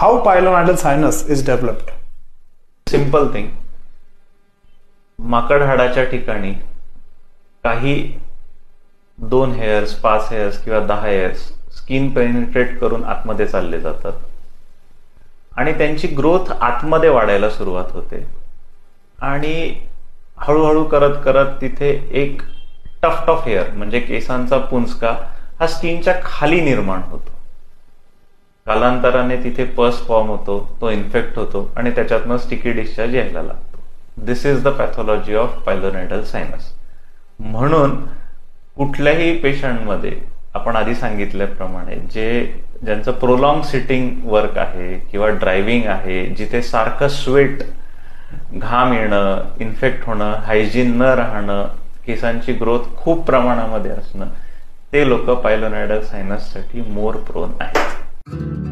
how pilonidal sinus is developed? Simple thing, माकड हाडाच्या ठिकाणी काही 2 हेअर्स, 5 हेअर्स किंवा 10 हेअर्स स्किन पेनिट्रेट करून आतमध्ये चालले जातात आणि त्यांची ग्रोथ आतमध्ये वाढायला सुरुवात होते आणि हळूहळू करत करत तिथे एक टफ्ट ऑफ हेअर म्हणजे केसांचा पुंजका हा स्किनच्या खाली निर्माण होतो. कालांतराने तिथे पस फॉर्म होतो, तो इन्फेक्ट होतो आणि त्याच्यातनं स्टिकी डिस्चार्ज यायला लागतो. This is the pathology of pilonidal sinus. म्हणून कुठल्याही पेशंटमध्ये आपण आधी सांगितल्याप्रमाणे ज्यांचं प्रोलॉंग सिटिंग वर्क आहे किंवा ड्रायव्हिंग आहे, जिथे सारखं स्वेट, घाम येणं, इन्फेक्ट होणं, हायजीन न राहणं, केसांची ग्रोथ खूप प्रमाणामध्ये असणं, ते लोक पायलोनायडल सायनससाठी मोर प्रोन आहेत.